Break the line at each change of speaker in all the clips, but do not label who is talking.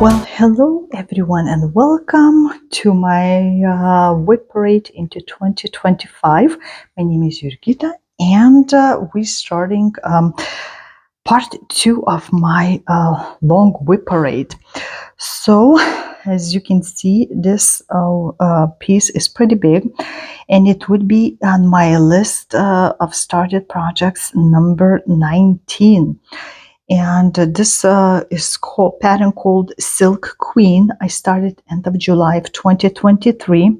Well, hello everyone, and welcome to my WIP Parade into 2025. My name is Jurgita, and we're starting part 2 of my long WIP Parade. So, as you can see, this piece is pretty big, and it would be on my list of started projects number 19. And this is called pattern called Silk Queen. I started end of July of 2023,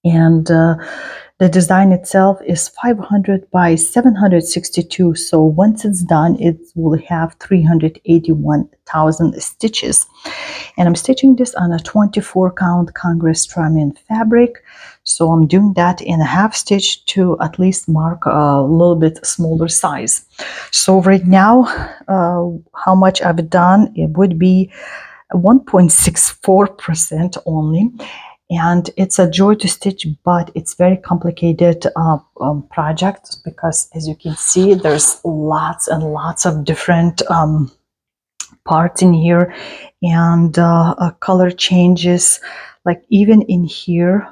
and the design itself is 500 by 762. So once it's done, it will have 381,000 stitches. And I'm stitching this on a 24 count Congress Stramine fabric. So I'm doing that in a half stitch to at least mark a little bit smaller size. So right now, how much I've done, it would be 1.64% only. And it's a joy to stitch, but it's very complicated project because, as you can see, there's lots and lots of different parts in here, and color changes. Like even in here,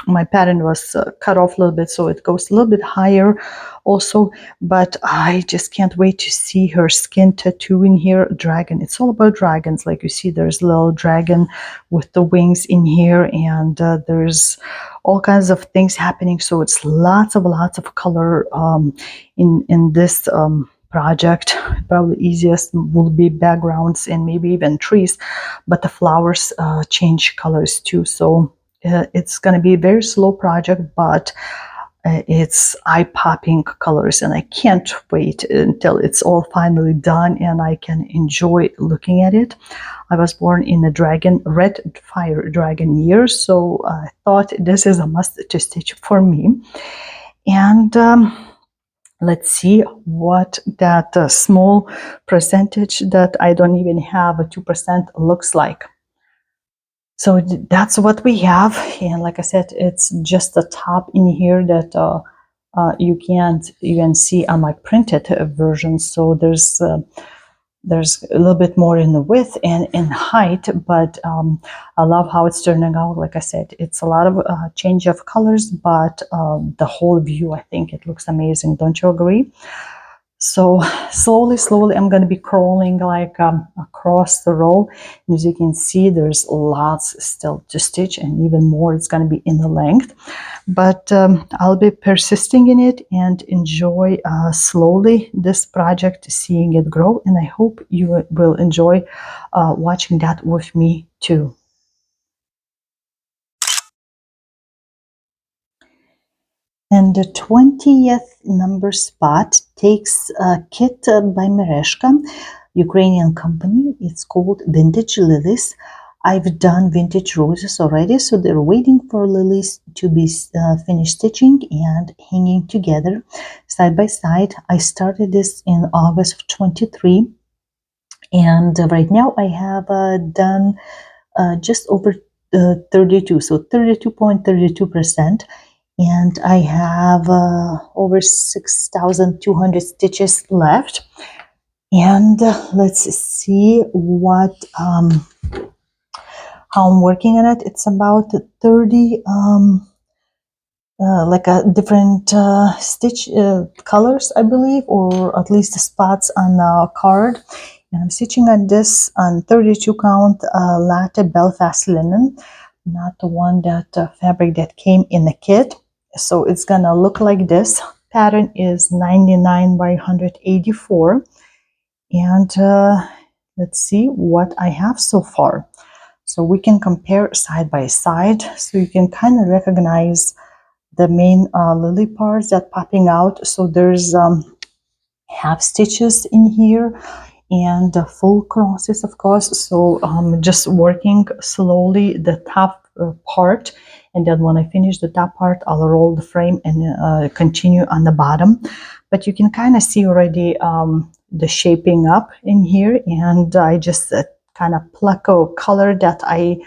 my pattern was cut off a little bit, so it goes a little bit higher also, but I just can't wait to see her skin tattoo in here. Dragon, it's all about dragons. Like you see, there's a little dragon with the wings in here, and there's all kinds of things happening. So it's lots of color in this project. Probably easiest will be backgrounds and maybe even trees, but the flowers change colors too. So it's going to be a very slow project, but it's eye-popping colors, and I can't wait until it's all finally done and I can enjoy looking at it. I was born in a red fire dragon year, so I thought this is a must to stitch for me. And let's see what that small percentage that I don't even have a 2% looks like. So that's what we have, and like I said, it's just the top in here that you can't even see on my printed version. So there's a little bit more in the width and in height, but I love how it's turning out. Like I said, it's a lot of change of colors, but the whole view, I think it looks amazing. Don't you agree? So slowly I'm going to be crawling like across the row. And as you can see, there's lots still to stitch, and even more it's going to be in the length, but I'll be persisting in it and enjoy slowly this project, seeing it grow, and I hope you will enjoy watching that with me too. And the 20th number spot takes a kit by Mereshka, Ukrainian company. It's called Vintage Lilies. I've done vintage roses already, so they're waiting for lilies to be finished stitching and hanging together side by side. I started this in August of 23, and right now I have done just over 32, so 32.32%. And I have over 6,200 stitches left. And let's see what how I'm working on it. It's about 30 like a different stitch colors, I believe, or at least the spots on the card. And I'm stitching on this on 32 count latte Belfast linen, not the one that fabric that came in the kit. So it's gonna look like this. Pattern is 99 by 184, and let's see what I have so far. So we can compare side by side, so you can kind of recognize the main lily parts that popping out. So there's half stitches in here and full crosses, of course. So just working slowly the top part, and then when I finish the top part, I'll roll the frame and continue on the bottom. But you can kind of see already the shaping up in here, and I just kind of pluck a color that I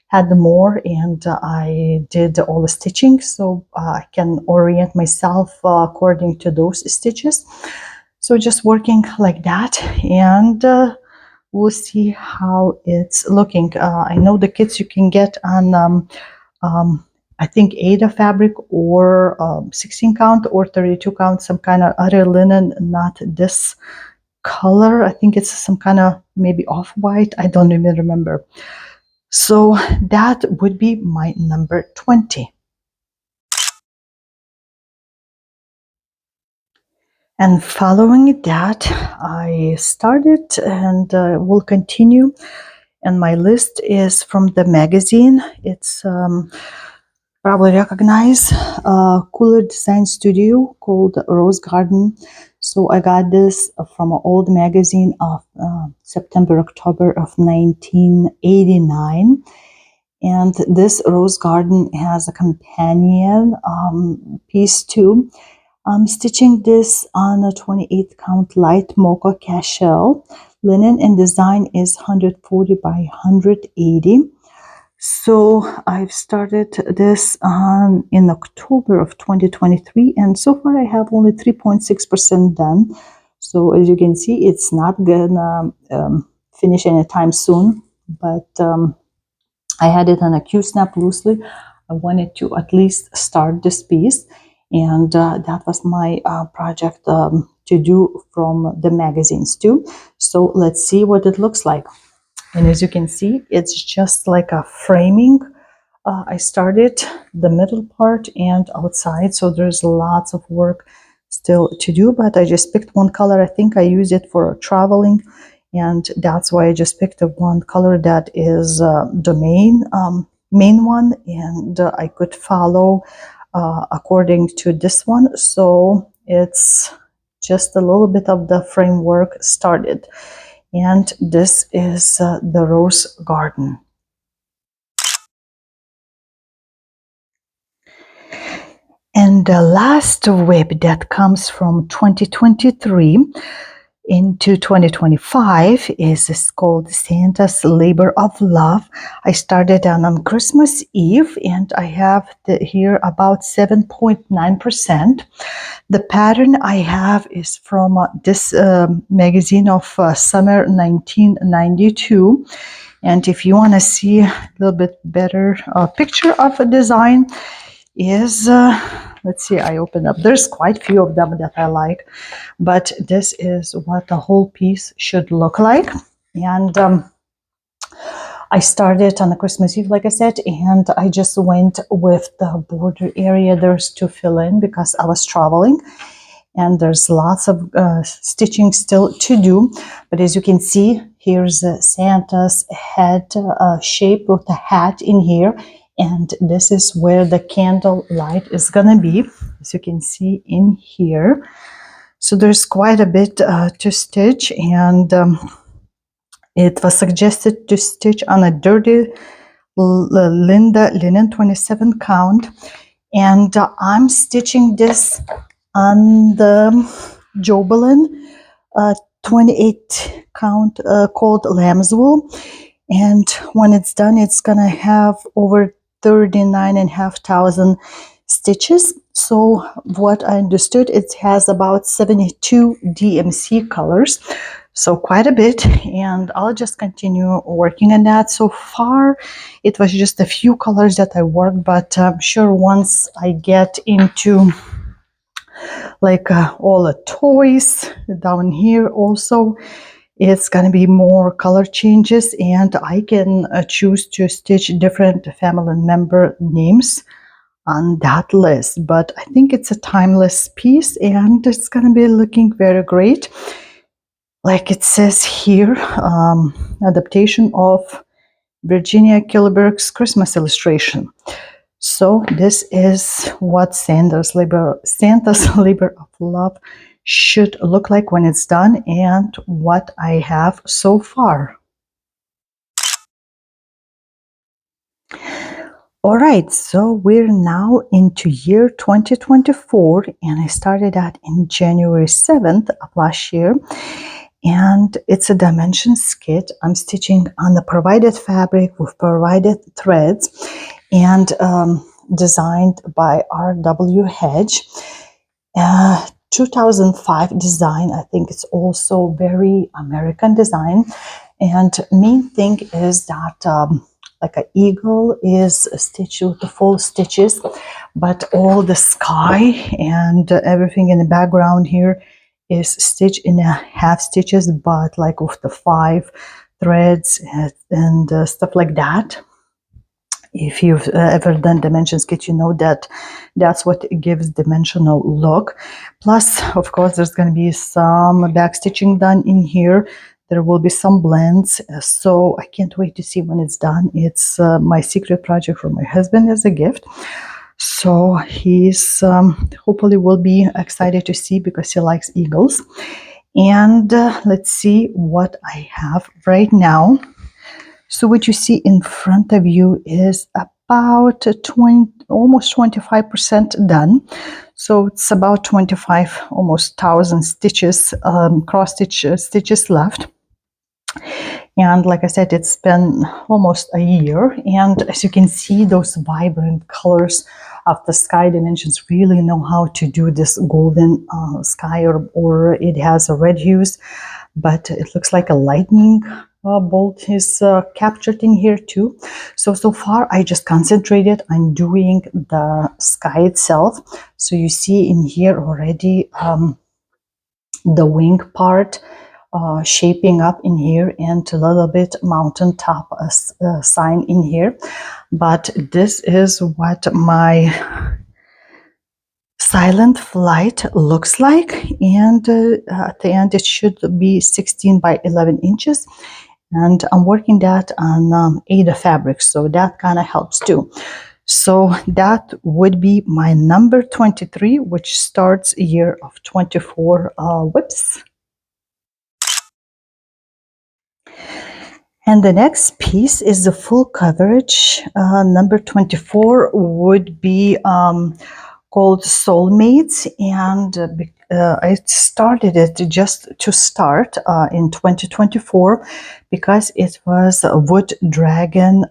had more, and I did all the stitching, so I can orient myself according to those stitches. So just working like that, and we'll see how it's looking. I know the kits you can get on I think Ada fabric or 16 count or 32 count, some kind of other linen, not this color. I think it's some kind of maybe off-white. I don't even remember. So that would be my number 20. And following that, I started and will continue. And my list is from the magazine. It's probably recognize a cooler design studio called Rose Garden. So I got this from an old magazine of September, October of 1989. And this Rose Garden has a companion piece too. I'm stitching this on a 28 count light mocha cashel. Linen and design is 140 by 180. So I've started this in October of 2023, and so far I have only 3.6% done. So as you can see, it's not gonna finish anytime soon, but I had it on a Q-snap loosely. I wanted to at least start this piece, and that was my project to do from the magazines too. So let's see what it looks like. And as you can see, it's just like a framing. I started the middle part and outside, so there's lots of work still to do, but I just picked one color. I think I use it for traveling, and that's why I just picked the one color that is the main one, and I could follow according to this one. So it's just a little bit of the framework started. And this is the Rose Garden. And the last WIP that comes from 2023 into 2025 is called Santa's Labor of Love. I started on Christmas Eve, and I have here about 7.9%. The pattern I have is from this magazine of summer 1992. And if you want to see a little bit better picture of a design, is let's see, I open up. There's quite a few of them that I like, but this is what the whole piece should look like. And I started on the Christmas Eve, like I said, and I just went with the border area there's to fill in because I was traveling. And there's lots of stitching still to do. But as you can see, here's Santa's head shape with the hat in here. And this is where the candle light is going to be, as you can see in here. So there's quite a bit to stitch. And it was suggested to stitch on a dirty Linda linen 27 count. And I'm stitching this on the Jobelin 28 count called lamb's wool, and when it's done it's gonna have over 39,500 stitches. So what I understood, it has about 72 DMC colors, so quite a bit, and I'll just continue working on that. So far it was just a few colors that I worked, but I'm sure once I get into like all the toys down here also, it's going to be more color changes, and I can choose to stitch different family member names on that list. But I think it's a timeless piece, and it's going to be looking very great. Like it says here, adaptation of Virginia Kilberg's Christmas illustration. So this is what Santa's labor of love should look like when it's done, and what I have so far. All right, so we're now into year 2024, and I started that in January 7th of last year. And it's a dimensions kit. I'm stitching on the provided fabric with provided threads, and designed by R.W. Hedge. 2005 design. I think it's also very American design. And main thing is that like an eagle is stitched with the full stitches, but all the sky and everything in the background here is stitched in a half stitches, but like with the 5 threads and stuff like that. If you've ever done dimensions kit, you know that that's what gives dimensional look. Plus, of course, there's going to be some back stitching done in here. There will be some blends, so I can't wait to see when it's done. It's my secret project for my husband as a gift. So he's hopefully will be excited to see because he likes eagles. And let's see what I have right now. So what you see in front of you is about 20, almost 25% done. So it's about 25, almost 1,000 stitches, cross stitch stitches left. And like I said, it's been almost a year. And as you can see, those vibrant colors of the sky dimensions really know how to do this golden sky, or it has a red hues, but it looks like a lightning bolt is captured in here too. So far I just concentrated on doing the sky itself. So you see in here already the wing part shaping up in here, and a little bit mountaintop sign in here. But this is what my silent flight looks like, and at the end it should be 16 by 11 inches, and I'm working that on Ada fabric, so that kind of helps too. So that would be my number 23, which starts a year of 24 whips. And the next piece is the full coverage. Number 24 would be called Soulmates, and I started it just to start in 2024 because it was a wood dragon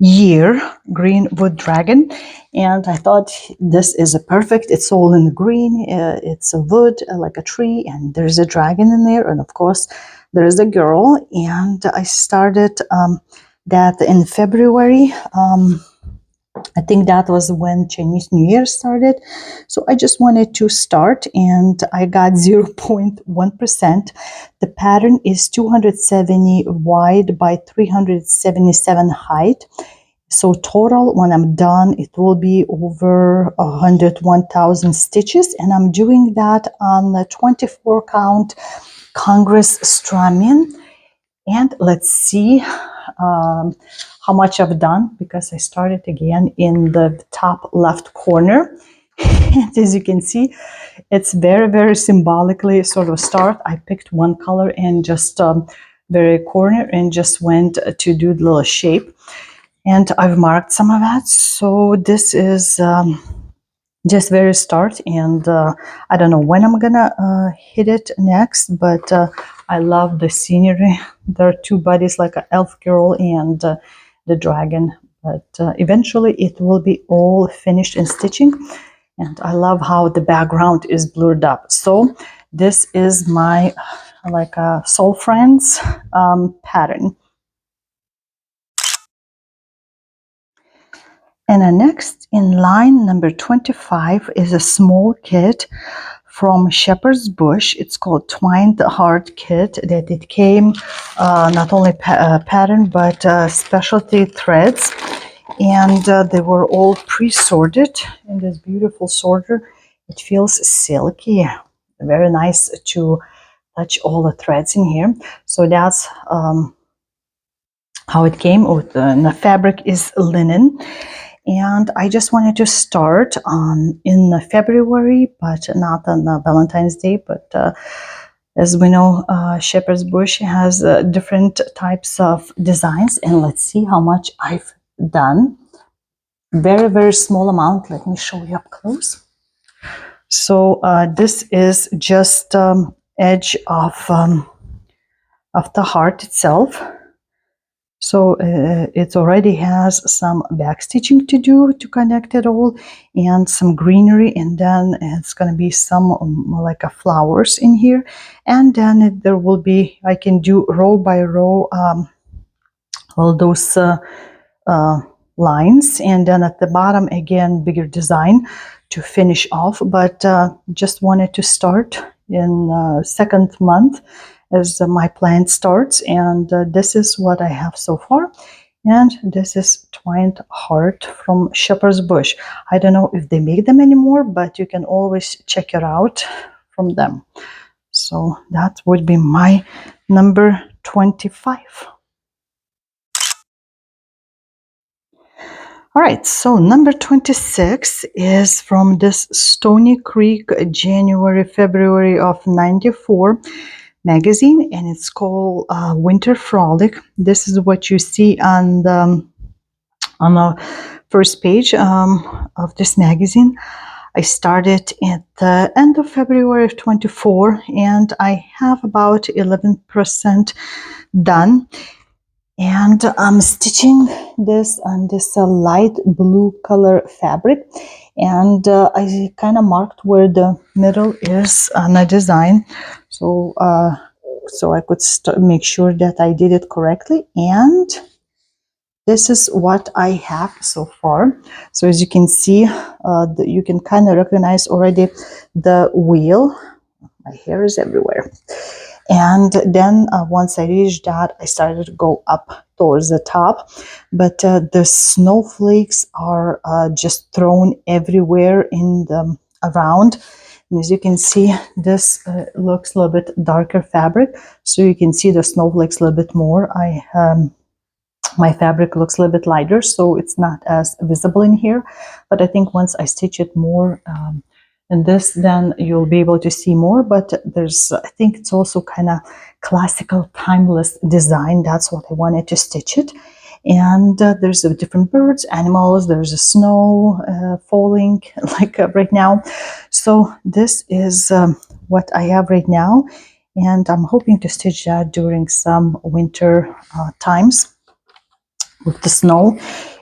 year, green wood dragon, and I thought this is a perfect, it's all in green, it's a wood like a tree, and there's a dragon in there, and of course there is a girl. And I started that in February. I think that was when Chinese New Year started. So I just wanted to start, and I got 0.1%. The pattern is 270 wide by 377 height. So total, when I'm done, it will be over 101,000 stitches. And I'm doing that on the 24 count Congress Stramian. And let's see how much I've done, because I started again in the top left corner. And as you can see, it's very, very symbolically sort of start. I picked one color and just very corner and just went to do the little shape. And I've marked some of that. So this is just very start, and I don't know when I'm gonna hit it next, but I love the scenery. There are two buddies, like an elf girl and the dragon, but eventually it will be all finished in stitching, and I love how the background is blurred up. So this is my like a Soul Friends pattern. And the next in line, number 25, is a small kit from Shepherd's Bush. It's called Twined Heart Kit, that it came not only pattern, but specialty threads. And they were all pre-sorted in this beautiful sorter. It feels silky, very nice to touch all the threads in here. So that's how it came. With the fabric is linen. And I just wanted to start in February, but not on Valentine's Day. But as we know, Shepherd's Bush has different types of designs. And let's see how much I've done. Very, very small amount. Let me show you up close. So this is just edge of the heart itself. So it already has some back stitching to do to connect it all, and some greenery, and then it's going to be some like a flowers in here, and then there will be, I can do row by row all those uh, lines, and then at the bottom again bigger design to finish off. But just wanted to start in second month as my plant starts, and this is what I have so far. And this is twined heart from Shepherd's Bush. I don't know if they make them anymore, but you can always check it out from them. So that would be my number 25. All right, so number 26 is from this Stony Creek January, February of 94 magazine, and it's called Winter Frolic. This is what you see on the first page of this magazine. I started at the end of February of 24, and I have about 11% done. And I'm stitching this on this light blue color fabric, and I kind of marked where the middle is on the design, so so I could make sure that I did it correctly. And this is what I have so far. So as you can see, you can kind of recognize already the wheel. My hair is everywhere. And then once I reached that, I started to go up towards the top. But the snowflakes are just thrown everywhere in the around. And as you can see, this looks a little bit darker fabric, so you can see the snowflakes a little bit more. My fabric looks a little bit lighter, so it's not as visible in here. But I think once I stitch it more in this, then you'll be able to see more. But there's, I think it's also kind of classical, timeless design. That's what I wanted to stitch it. And there's different birds, animals, there's a snow falling like right now. So this is what I have right now. And I'm hoping to stitch that during some winter times with the snow.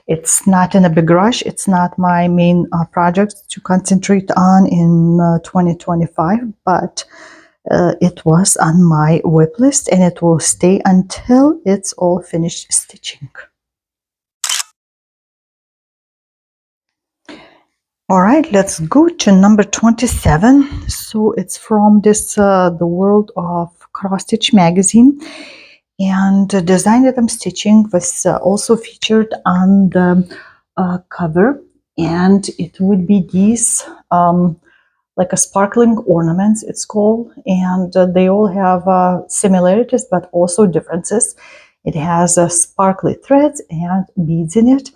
It's not in a big rush. It's not my main project to concentrate on in 2025, but it was on my WIP list, and it will stay until it's all finished stitching. All right, let's go to number 27. So it's from this the World of Cross Stitch magazine. And the design that I'm stitching was also featured on the cover, and it would be these like a sparkling ornaments, it's called, and they all have similarities but also differences. It has sparkly threads and beads in it,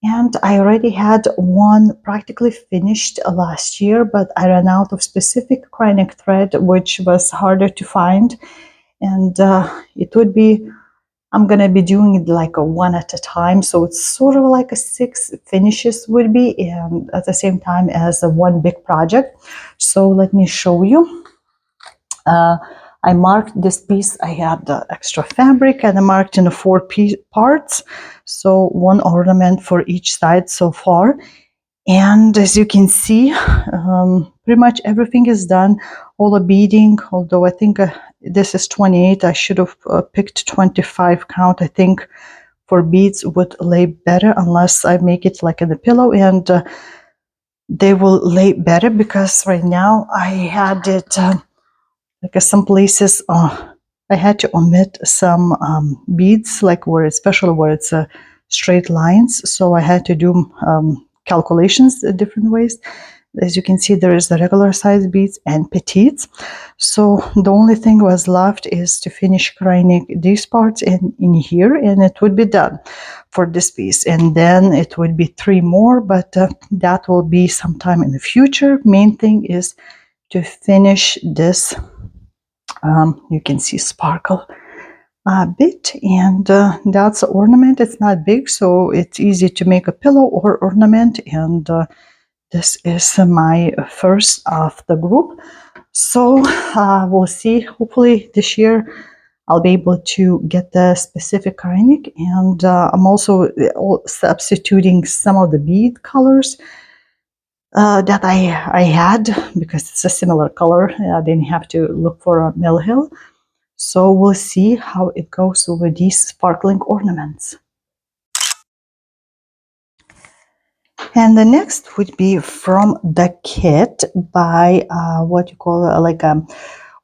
and I already had one practically finished last year, but I ran out of specific cryonic thread, which was harder to find. And it would be, I'm gonna be doing it like a one at a time, so it's sort of like a 6 finishes would be, and at the same time as a one big project. So let me show you. I marked this piece. I had the extra fabric, and I marked in 4 parts, so one ornament for each side so far. And as you can see, pretty much everything is done. All the beading, although I think this is 28, I should have picked 25 count. I think for beads would lay better unless I make it like in the pillow, and they will lay better, because right now I had it like some places I had to omit some beads, like where it's, especially where it's straight lines. So I had to do calculations different ways. As you can see, there is the regular size beads and petites. So the only thing was left is to finish crying these parts in here, and it would be done for this piece. And then it would be 3 more, but that will be sometime in the future. Main thing is to finish this. You can see sparkle a bit, and that's an ornament. It's not big, so it's easy to make a pillow or ornament, and this is my first of the group. So we'll see. Hopefully this year I'll be able to get the specific carinic, and I'm also substituting some of the bead colors that I had, because it's a similar color. I didn't have to look for a Mill Hill. So we'll see how it goes with these sparkling ornaments. And the next would be from the kit by what you call like a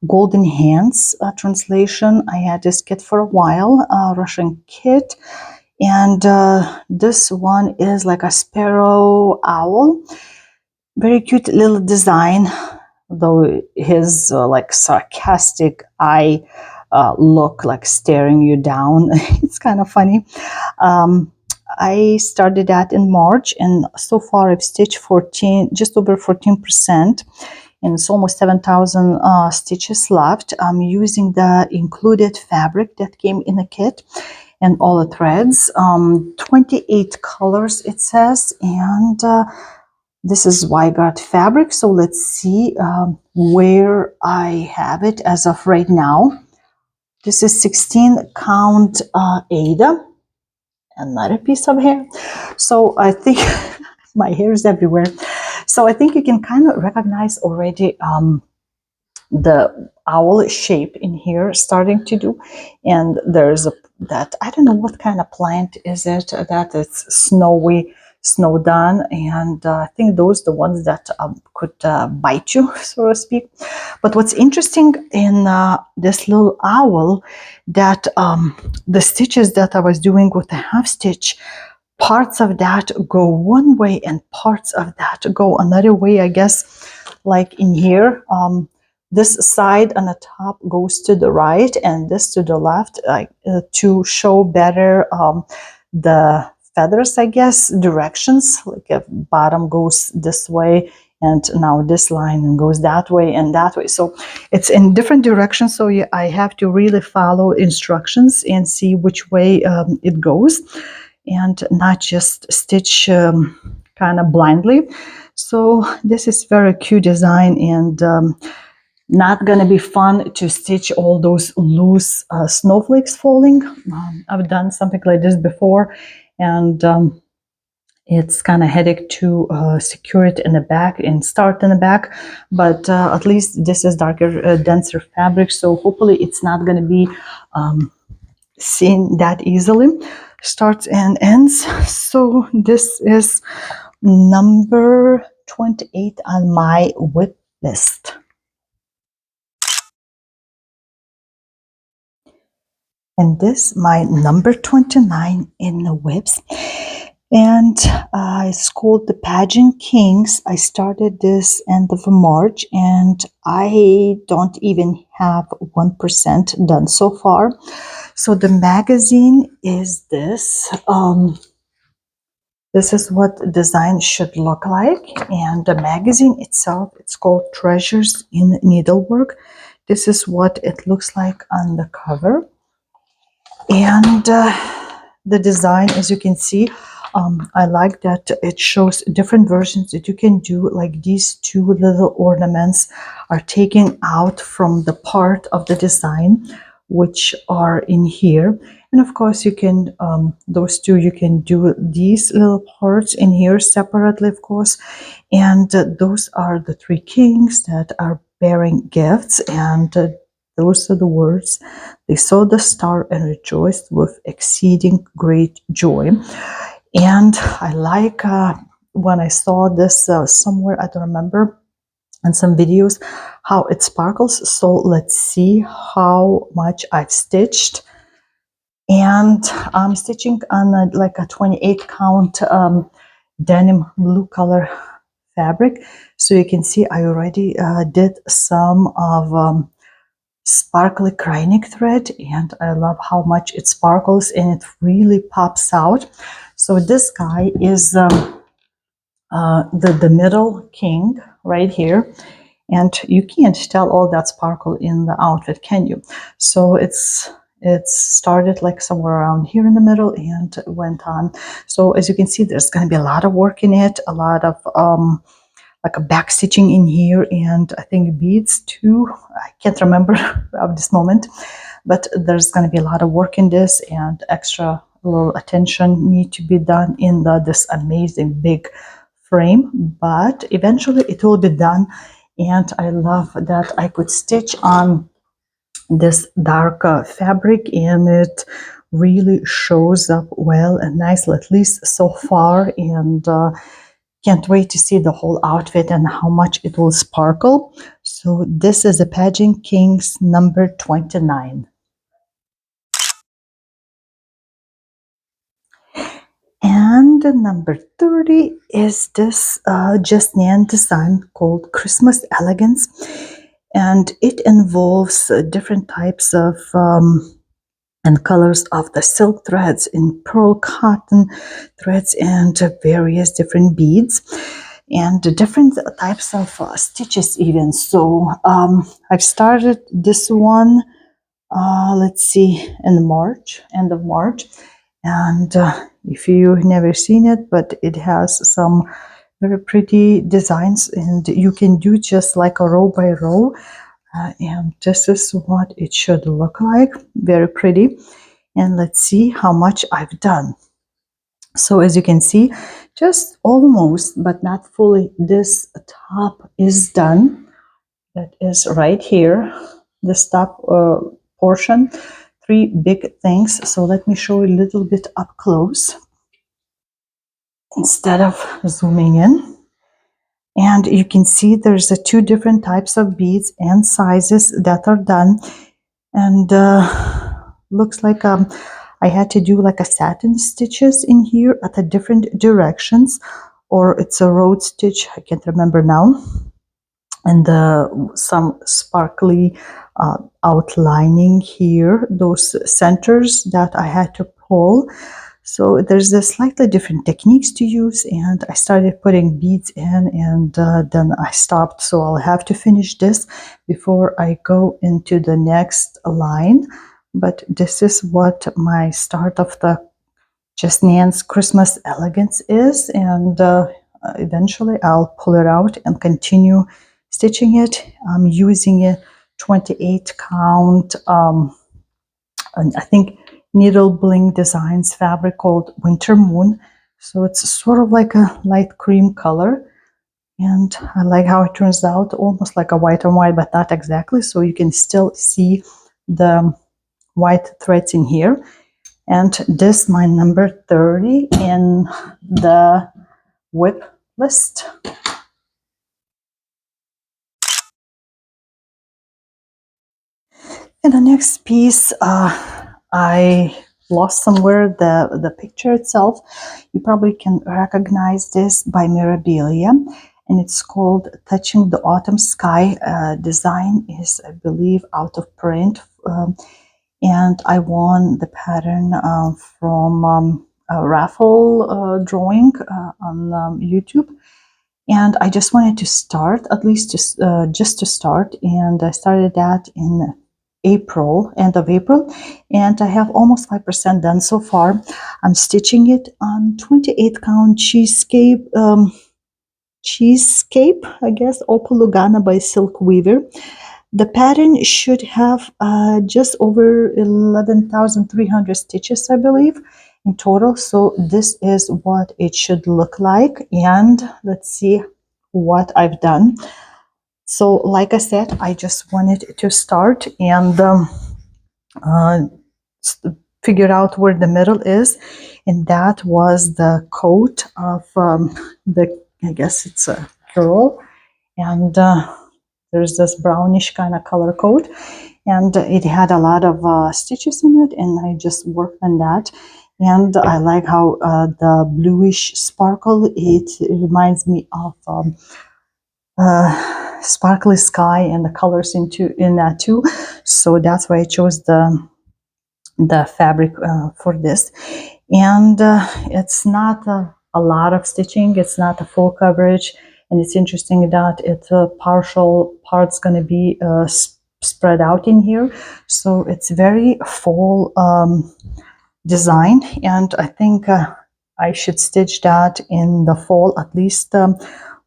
Golden Hands translation. I had this kit for a while, Russian kit. And this one is like a sparrow owl. Very cute little design, though his like sarcastic eye look, like staring you down. It's kind of funny. I started that in March, and so far I've stitched 14, just over 14%, and it's almost 7,000 stitches left. I'm using the included fabric that came in the kit and all the threads. 28 colors it says, and this is Zygarde fabric. So let's see where I have it as of right now. This is 16 count Ada. Another piece of hair. So I think my hair is everywhere. So I think you can kind of recognize already the owl shape in here starting to do. And there's that, I don't know what kind of plant is it, that it's snowy, snowdon, and I think those are the ones that could bite you, so to speak. But what's interesting in this little owl, that the stitches that I was doing with the half stitch, parts of that go one way and parts of that go another way, I guess. Like in here, this side on the top goes to the right and this to the left, to show better the feathers, I guess, directions. Like if bottom goes this way, and now this line goes that way and that way. So it's in different directions. So I have to really follow instructions and see which way it goes, and not just stitch kind of blindly. So this is very cute design, and not gonna be fun to stitch all those loose snowflakes falling. I've done something like this before, and it's kind of headache to secure it in the back and start in the back, but at least this is darker, denser fabric, so hopefully it's not going to be seen that easily. Starts and ends. So this is number 28 on my WIP list. And this my number 29 in the WIPs. And it's called the Pageant Kings. I started this end of March, and I don't even have 1% done so far. So the magazine is this. This is what the design should look like. And the magazine itself, it's called Treasures in Needlework. This is what it looks like on the cover. And the design, as you can see, I like that it shows different versions that you can do. Like these two little ornaments are taken out from the part of the design, which are in here. And of course you can, those two, you can do these little parts in here separately, of course. And those are the three kings that are bearing gifts, and those are the words. They saw the star and rejoiced with exceeding great joy. And I like when I saw this somewhere, I don't remember, in some videos, how it sparkles. So let's see how much I've stitched. And I'm stitching on like a 28 count denim blue color fabric. So you can see I already did some of sparkly cranic thread, and I love how much it sparkles and it really pops out. So this guy is the middle king right here, and you can't tell all that sparkle in the outfit, can you? So it's started like somewhere around here in the middle and went on. So as you can see, there's going to be a lot of work in it, a lot of like a back stitching in here, and I think beads too. I can't remember at this moment, but there's going to be a lot of work in this, and extra little attention need to be done in this amazing big frame, but eventually it will be done. And I love that I could stitch on this dark fabric, and it really shows up well and nicely, at least so far. And can't wait to see the whole outfit and how much it will sparkle. So this is a Pageant Kings number 29. And number 30 is this Just Nan design called Christmas Elegance. And it involves different types of and colors of the silk threads in pearl cotton threads and various different beads and different types of stitches even. So I've started this one, let's see, in March, end of March. And if you've never seen it, but it has some very pretty designs, and you can do just like a row by row. And this is what it should look like, very pretty. And let's see how much I've done. So as you can see, just almost, but not fully, this top is done. That is right here, this top portion, 3 big things. So let me show you a little bit up close instead of zooming in. And you can see there's 2 different types of beads and sizes that are done. And looks like I had to do like a satin stitches in here at the different directions, or it's a road stitch, I can't remember now. And some sparkly outlining here, those centers that I had to pull. So there's a slightly different techniques to use, and I started putting beads in, and then I stopped. So I'll have to finish this before I go into the next line. But this is what my start of the Just Nan's Christmas Elegance is, and eventually I'll pull it out and continue stitching it. I'm using a 28 count, and I think Needle Bling Designs fabric called Winter Moon. So it's sort of like a light cream color, and I like how it turns out, almost like a white on white, but not exactly. So you can still see the white threads in here. And this my number 30 in the WIP list. And the next piece, I lost somewhere the picture itself. You probably can recognize this by Mirabilia, and it's called Touching the Autumn Sky. Design is, I believe, out of print, and I won the pattern from a raffle drawing on YouTube. And I just wanted to start, at least just to start, and I started that in April, end of April, and I have almost 5% done so far. I'm stitching it on 28 count cheesescape, I guess, Opal Lugana by Silk Weaver. The pattern should have just over 11,300 stitches, I believe, in total. So this is what it should look like. And let's see what I've done. So like I said, I just wanted to start and figure out where the middle is. And that was the coat of I guess it's a girl. And there's this brownish kind of color coat, and it had a lot of stitches in it, and I just worked on that. And I like how the bluish sparkle, it reminds me of sparkly sky and the colors in that too. So that's why I chose the fabric for this. And it's not a lot of stitching, it's not a full coverage. And it's interesting that it's a partial part's going to be spread out in here. So it's very full design. And I think I should stitch that in the fall, at least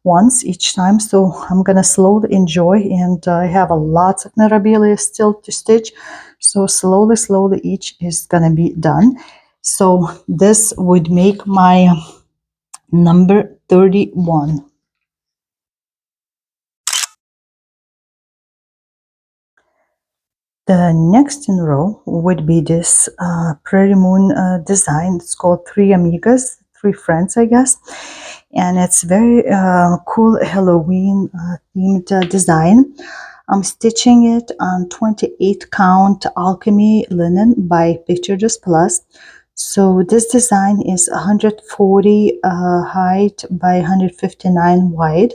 once each time. So I'm gonna slowly enjoy, and I have a lot of memorabilia still to stitch. So slowly each is gonna be done. So this would make my number 31. The next in row would be this Prairie Moon design. It's called Three Amigas, Three Friends, I guess. And it's very cool Halloween themed design. I'm stitching it on 28 count alchemy linen by Pictures Plus. So this design is 140 height by 159 wide,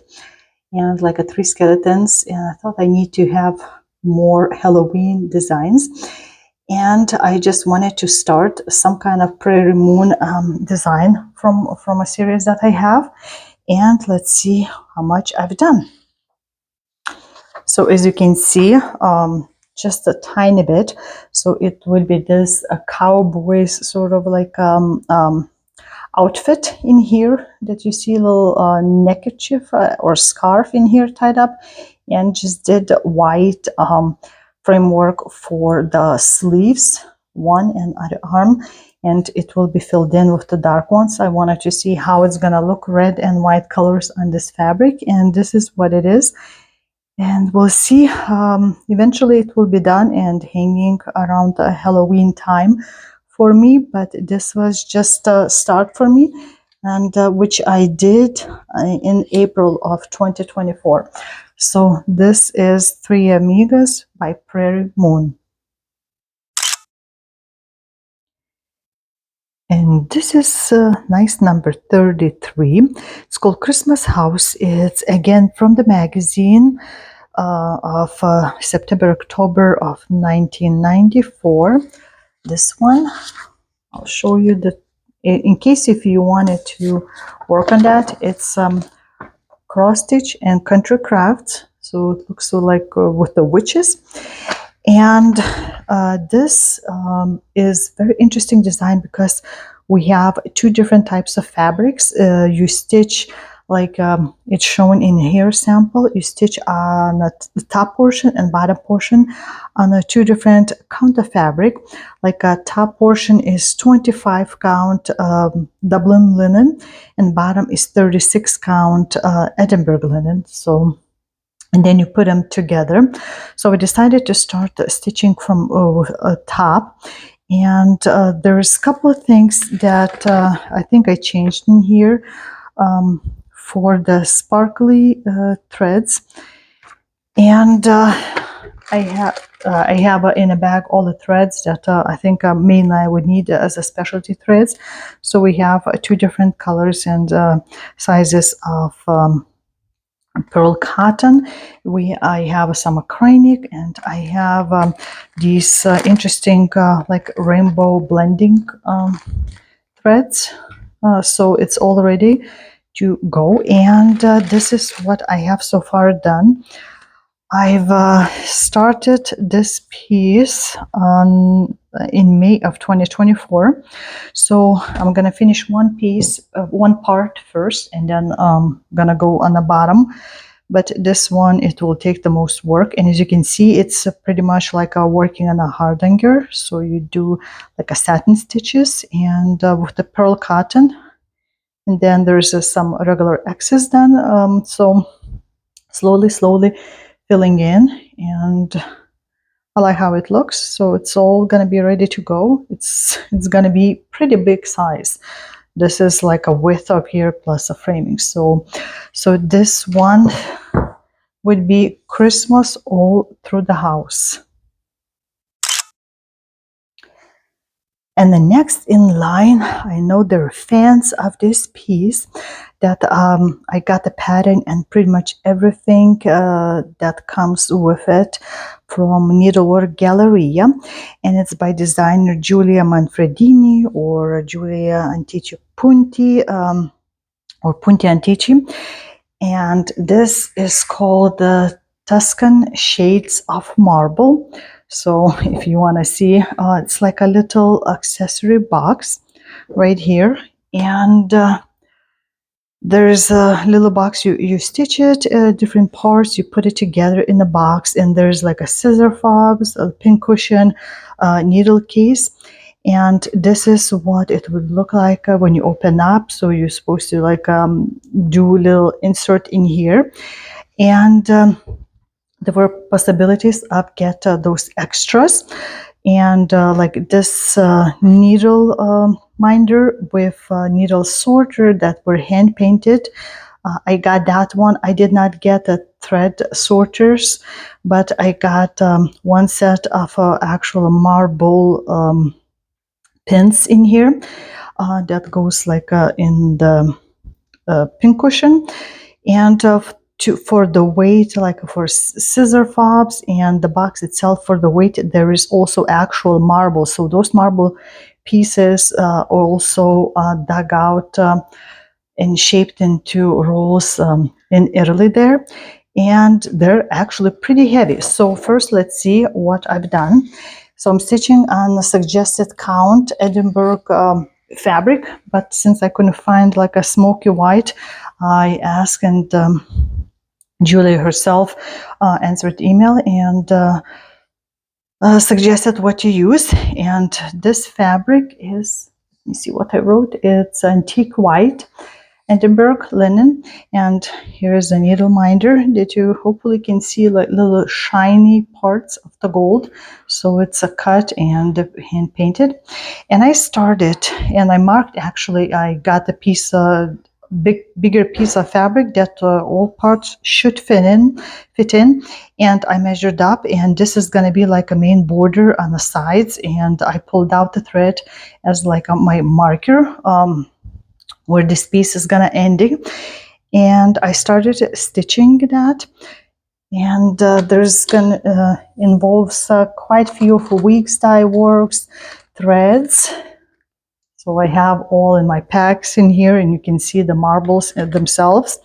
and like a three skeletons. And I thought I need to have more Halloween designs. And I just wanted to start some kind of Prairie Moon design from a series that I have. And let's see how much I've done. So as you can see, just a tiny bit. So it will be this cowboy's sort of like outfit in here that you see, a little neckerchief or scarf in here tied up, and just did white framework for the sleeves, one and other arm, and it will be filled in with the dark ones. I wanted to see how it's gonna look, red and white colors on this fabric, and this is what it is. And we'll see, eventually it will be done and hanging around the Halloween time for me, but this was just a start for me, and which I did in April of 2024. So this is Three Amigas by Prairie Moon. And this is nice number 33. It's called Christmas House. It's again from the magazine of September, October of 1994. This one, I'll show you the, in case if you wanted to work on that, it's cross stitch and country crafts. So it looks so like with the witches. And this is very interesting design because we have two different types of fabrics. You stitch like it's shown in here sample. You stitch on the top portion and bottom portion on a two different count of fabric. Like a top portion is 25 count Dublin linen, and bottom is 36 count Edinburgh linen. So, and then you put them together. So we decided to start stitching from top, and there's a couple of things that I think I changed in here for the sparkly threads. And I have in a bag all the threads that I think mainly I would need as a specialty threads. So we have two different colors and sizes of pearl cotton. I have some acrylic, and I have these interesting like rainbow blending threads. So it's all ready to go, and this is what I have so far done. I've started this piece in May of 2024. So I'm gonna finish one piece, one part first, and then gonna go on the bottom. But this one, it will take the most work. And as you can see, it's pretty much like working on a hardanger. So you do like a satin stitches and with the pearl cotton. And then there's some regular excess done. So slowly filling in, and I like how it looks. So it's all gonna be ready to go. It's gonna be pretty big size. This is like a width up here plus a framing. So this one would be Christmas all through the house. And the next in line, I know there are fans of this piece, that I got the pattern and pretty much everything that comes with it from Needlework Galleria, and it's by designer Giulia Manfredini or Giulia Antici Punti or Punti Antici, and this is called the Tuscan Shades of Marble. So if you want to see, it's like a little accessory box right here, and there's a little box, you stitch it, different parts, you put it together in the box, and there's like a scissor fobs, a pin cushion, needle case. And this is what it would look like when you open up. So you're supposed to like do a little insert in here. And there were possibilities of get those extras, and like this needle minder with needle sorter that were hand painted. I got that one. I did not get the thread sorters, but I got one set of actual marble pins in here that goes like in the pincushion. And for the weight, like for scissor fobs and the box itself for the weight, there is also actual marble. So those marble pieces also dug out and shaped into rolls in Italy there. And they're actually pretty heavy. So first, let's see what I've done. So I'm stitching on the suggested count Edinburgh fabric, but since I couldn't find like a smoky white, I asked, and Julie herself answered email and suggested what to use. And this fabric is, let me see what I wrote. It's antique white Edinburgh linen, and here's a needle minder that you hopefully can see like little shiny parts of the gold. So it's a cut and hand painted. And I started, and I marked, actually I got a piece of bigger piece of fabric that all parts should fit in, and I measured up, and this is going to be like a main border on the sides, and I pulled out the thread as like my marker where this piece is gonna ending, and I started stitching that. And there's gonna involves quite a few of weeks dye works, threads. So I have all in my packs in here, and you can see the marbles themselves,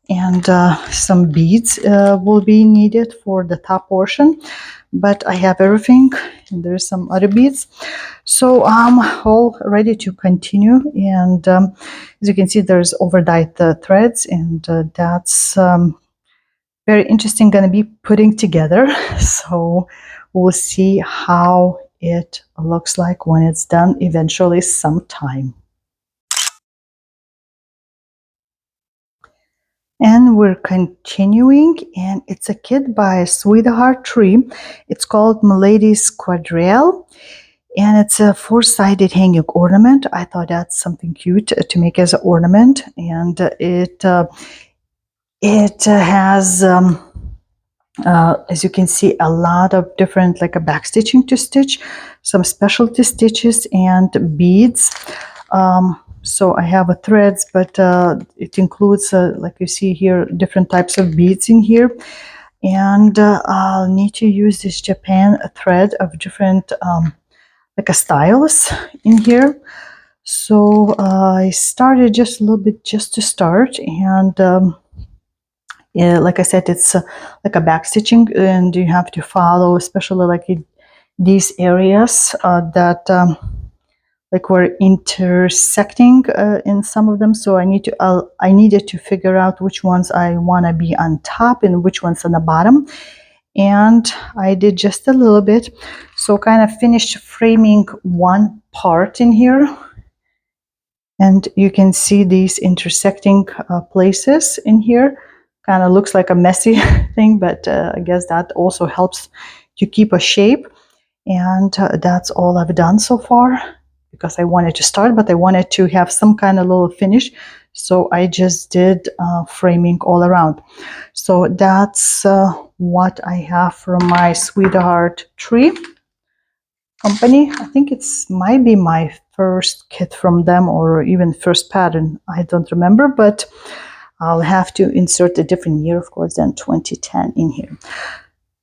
and some beads will be needed for the top portion, but I have everything, and there's some other beads. So I'm all ready to continue, and as you can see, there's over dyed threads, and that's very interesting, going to be putting together. So we'll see how it looks like when it's done eventually sometime. And we're continuing, and it's a kit by Sweetheart Tree. It's called Milady's Quadrille, and it's a four-sided hanging ornament. I thought that's something cute to make as an ornament, and it has as you can see, a lot of different like a back stitching to stitch, some specialty stitches and beads. So I have a threads, but it includes, like you see here, different types of beads in here. And I'll need to use this Japan thread of different like a styles in here. So I started just a little bit just to start, and yeah, like I said, it's like a back stitching, and you have to follow, especially like in these areas that like we're intersecting in some of them. So I needed to figure out which ones I want to be on top and which ones on the bottom, and I did just a little bit. So kind of finished framing one part in here, and you can see these intersecting places in here. Kind of looks like a messy thing, but I guess that also helps to keep a shape. And that's all I've done so far, because I wanted to start, but I wanted to have some kind of little finish. So I just did framing all around. So that's what I have from my Sweetheart Tree company. I think it's might be my first kit from them, or even first pattern. I don't remember, but I'll have to insert a different year, of course, than 2010 in here.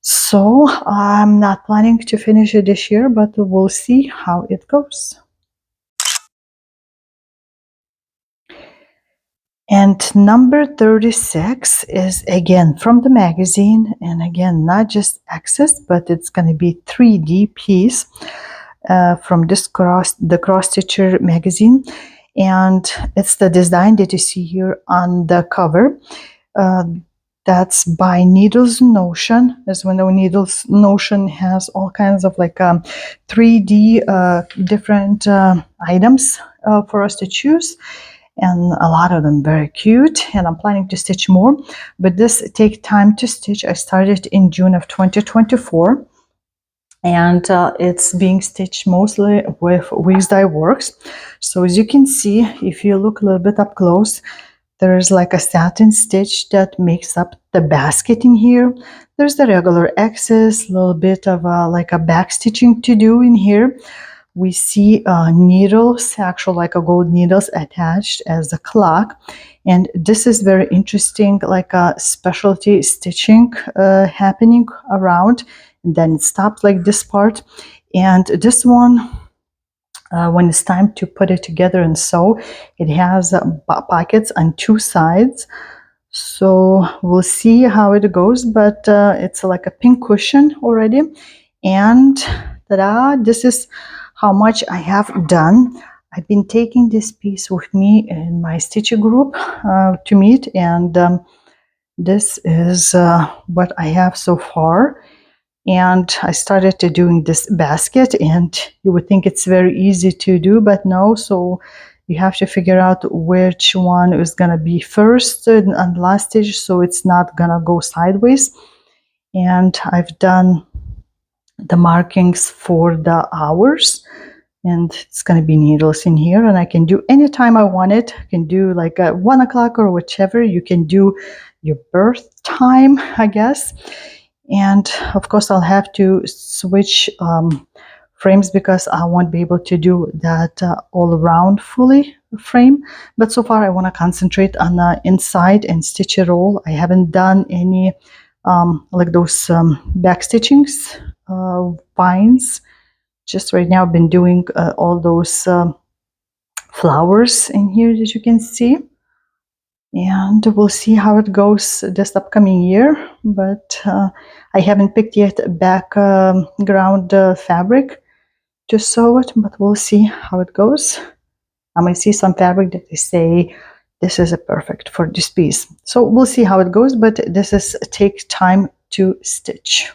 So I'm not planning to finish it this year, but we'll see how it goes. And number 36 is again from the magazine, and again, not just Access, but it's going to be 3D piece from this the Cross Stitcher magazine. and it's the design that you see here on the cover. Uh, that's by Needles Notion. As we know, Needles Notion has all kinds of like 3D different items for us to choose, and a lot of them very cute, and I'm planning to stitch more, but this take time to stitch. I started in June of 2024, and it's being stitched mostly with Weeks Dye Works. So as you can see, if you look a little bit up close, there's like a satin stitch that makes up the basket in here. There's the regular excess, a little bit of like a back stitching to do in here. We see needles, actual like a gold needles attached as a clock. And this is very interesting, like a specialty stitching happening around. And then it stops like this part. And this one, when it's time to put it together and sew, it has pockets on two sides. So we'll see how it goes, but it's like a pink cushion already. And ta-da, this is how much I have done. I've been taking this piece with me in my stitching group to meet, and this is what I have so far. And I started to doing this basket, and you would think it's very easy to do, but no. So you have to figure out which one is gonna be first and last stitch, so it's not gonna go sideways. And I've done the markings for the hours, and it's going to be needles in here, and I can do anytime I want it. I can do like at 1 o'clock or whichever. You can do your birth time, I guess. And of course I'll have to switch frames because I won't be able to do that all around fully frame. But so far I want to concentrate on the inside and stitch it all. I haven't done any like those back stitchings, vines. Just right now I've been doing all those flowers in here that you can see. And we'll see how it goes this upcoming year. But I haven't picked yet background fabric to sew it, but we'll see how it goes. I might see some fabric that they say this is a perfect for this piece. So we'll see how it goes, but this is take time to stitch.